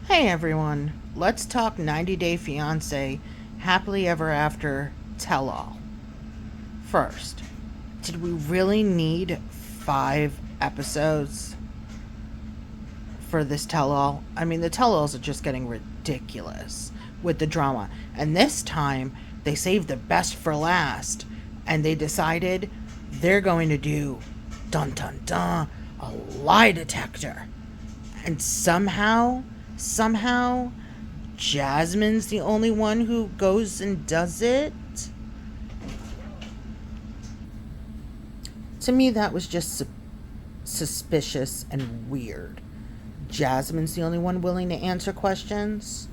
Hey everyone, let's talk 90 Day Fiance Happily Ever After Tell All. First, did we really need 5 episodes for this tell all? I mean, the tell alls are just getting ridiculous with the drama. And this time, they saved the best for last and they decided they're going to do dun dun dun a lie detector. And somehow, Jasmine's the only one who goes and does it. To me, that was just suspicious and weird. Jasmine's the only one willing to answer questions.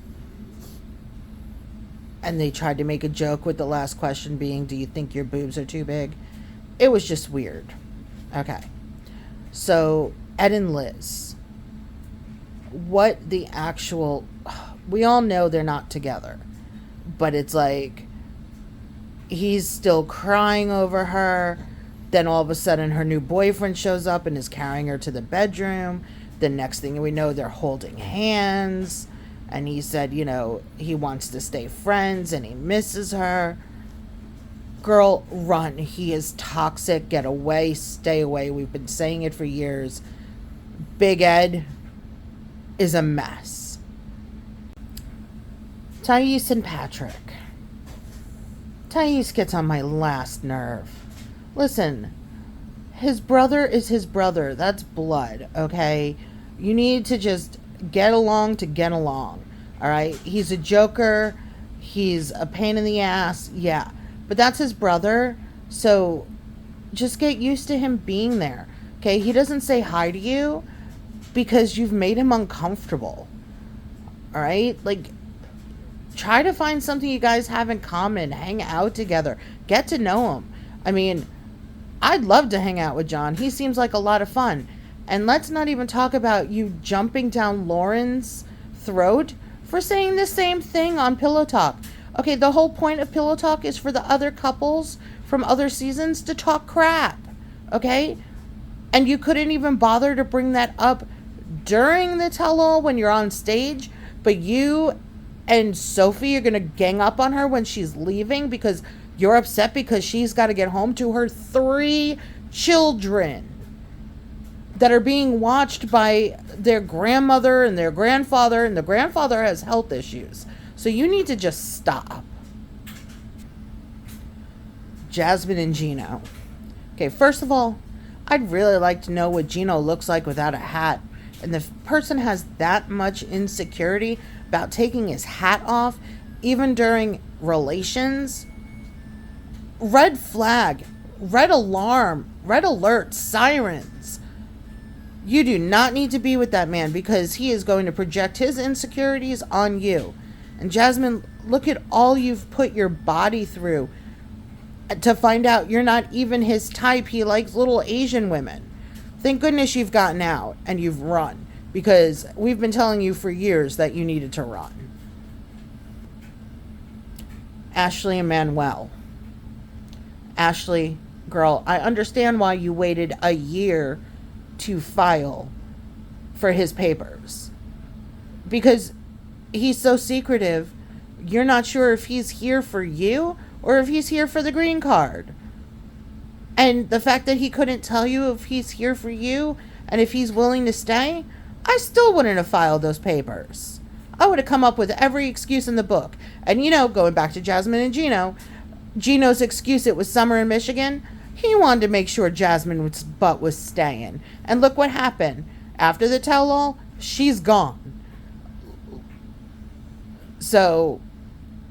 And they tried to make a joke with the last question being, do you think your boobs are too big? It was just weird. Okay. So, Ed and Liz. What the actual... We all know they're not together. But it's like... He's still crying over her. Then all of a sudden her new boyfriend shows up and is carrying her to the bedroom. The next thing we know, they're holding hands. And he said, he wants to stay friends and he misses her. Girl, run. He is toxic. Get away. Stay away. We've been saying it for years. Big Ed is a mess. Thais and Patrick. Thais gets on my last nerve. Listen, his brother is his brother. That's blood, okay? You need to just get along to get along, all right? He's a joker. He's a pain in the ass, yeah. But that's his brother, so just get used to him being there, okay? He doesn't say hi to you because you've made him uncomfortable, all right? Like, try to find something you guys have in common. Hang out together. Get to know him. I mean... I'd love to hang out with John. He seems like a lot of fun. And let's not even talk about you jumping down Lauren's throat for saying the same thing on Pillow Talk. Okay, the whole point of Pillow Talk is for the other couples from other seasons to talk crap. Okay? And you couldn't even bother to bring that up during the tell-all when you're on stage, but you and Sophie are going to gang up on her when she's leaving because... You're upset because she's got to get home to her 3 children that are being watched by their grandmother and their grandfather, and the grandfather has health issues. So you need to just stop. Jasmine and Gino. Okay, first of all, I'd really like to know what Gino looks like without a hat. And the person has that much insecurity about taking his hat off, even during relations... Red flag, red alarm, red alert, sirens. You do not need to be with that man because he is going to project his insecurities on you. And Jasmine, look at all you've put your body through to find out you're not even his type. He likes little Asian women. Thank goodness you've gotten out and you've run because we've been telling you for years that you needed to run. Ashley and Manuel. Ashley, girl, I understand why you waited a year to file for his papers. Because he's so secretive, you're not sure if he's here for you or if he's here for the green card. And the fact that he couldn't tell you if he's here for you and if he's willing to stay, I still wouldn't have filed those papers. I would have come up with every excuse in the book. And going back to Jasmine and Gino's excuse, it was summer in Michigan. He wanted to make sure Jasmine's butt was staying. And look what happened. After the tell-all, she's gone. So,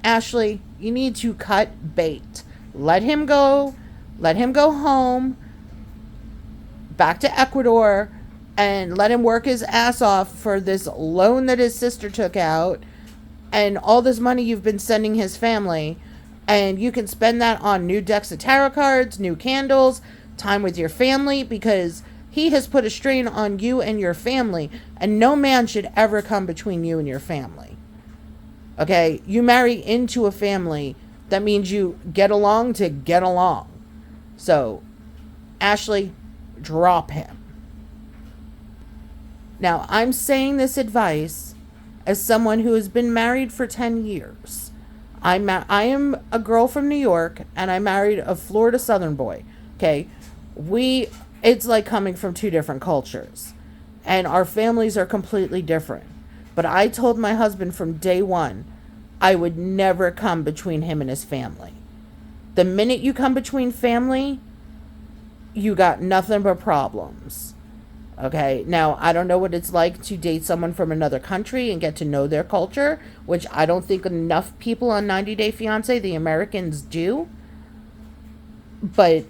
Ashley, you need to cut bait. Let him go. Let him go home. Back to Ecuador. And let him work his ass off for this loan that his sister took out. And all this money you've been sending his family. And you can spend that on new decks of tarot cards, new candles, time with your family, because he has put a strain on you and your family, and no man should ever come between you and your family. Okay? You marry into a family, that means you get along to get along. So, Ashley, drop him. Now, I'm saying this advice as someone who has been married for 10 years. I am a girl from New York, and I married a Florida Southern boy. Okay. It's like coming from two different cultures, and our families are completely different. But I told my husband from day one, I would never come between him and his family. The minute you come between family, you got nothing but problems. Okay, now I don't know what it's like to date someone from another country and get to know their culture, which I don't think enough people on 90 Day Fiance, the Americans, do. But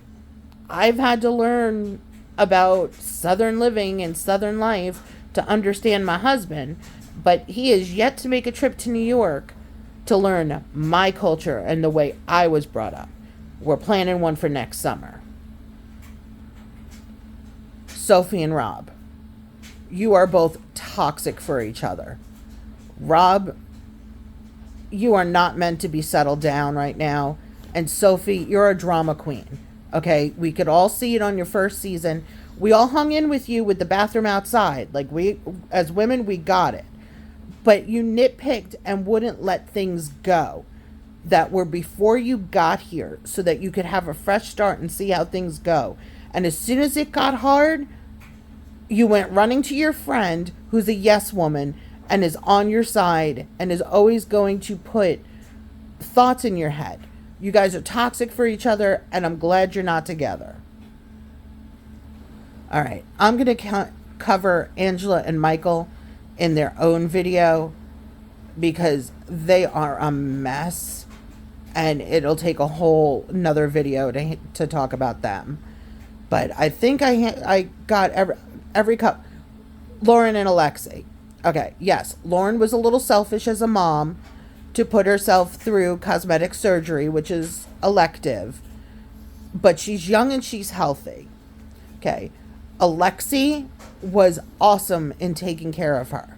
I've had to learn about Southern living and Southern life to understand my husband, but he is yet to make a trip to New York to learn my culture and the way I was brought up. We're planning one for next summer. Sophie and Rob, you are both toxic for each other. Rob, you are not meant to be settled down right now. And Sophie, you're a drama queen. Okay, we could all see it on your first season. We all hung in with you with the bathroom outside. Like, we, as women, we got it. But you nitpicked and wouldn't let things go that were before you got here so that you could have a fresh start and see how things go. And as soon as it got hard, you went running to your friend who's a yes woman and is on your side and is always going to put thoughts in your head. You guys are toxic for each other, and I'm glad you're not together. All right, I'm going to cover Angela and Michael in their own video because they are a mess, and it'll take a whole another video to talk about them. But I think I got every cup. Lauren and Alexei. Okay, yes, Lauren was a little selfish as a mom to put herself through cosmetic surgery, which is elective, but she's young and she's healthy. Okay, Alexei was awesome in taking care of her.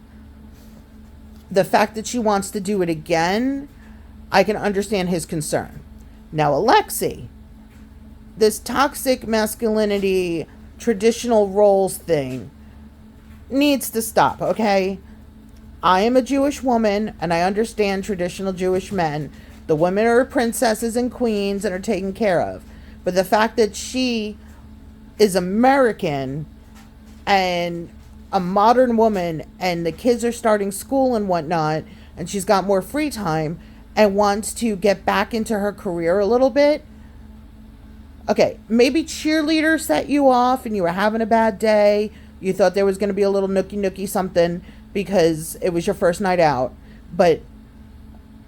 The fact that she wants to do it again, I can understand his concern. Now, Alexei, this toxic masculinity, traditional roles thing needs to stop, okay? I am a Jewish woman, and I understand traditional Jewish men. The women are princesses and queens and are taken care of. But the fact that she is American and a modern woman, and the kids are starting school and whatnot, and she's got more free time and wants to get back into her career a little bit. Okay, maybe cheerleader set you off and you were having a bad day. You thought there was going to be a little nookie something because it was your first night out. But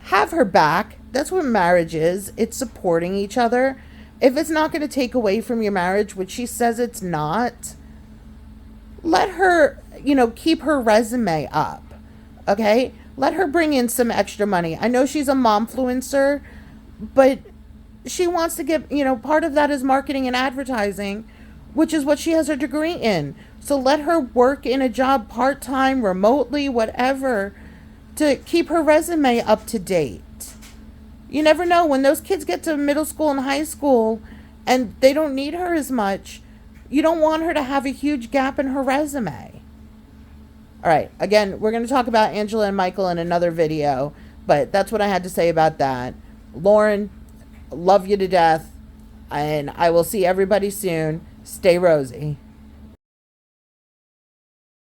have her back. That's what marriage is. It's supporting each other. If it's not going to take away from your marriage, which she says it's not, let her, keep her resume up. Okay? Let her bring in some extra money. I know she's a momfluencer, but she wants to get, part of that is marketing and advertising, which is what she has her degree in. So let her work in a job part-time, remotely, whatever, to keep her resume up to date. You never know, when those kids get to middle school and high school and they don't need her as much, you don't want her to have a huge gap in her resume. All right, again, we're going to talk about Angela and Michael in another video, but that's what I had to say about that. Lauren, love you to death, and I will see everybody soon. Stay rosy.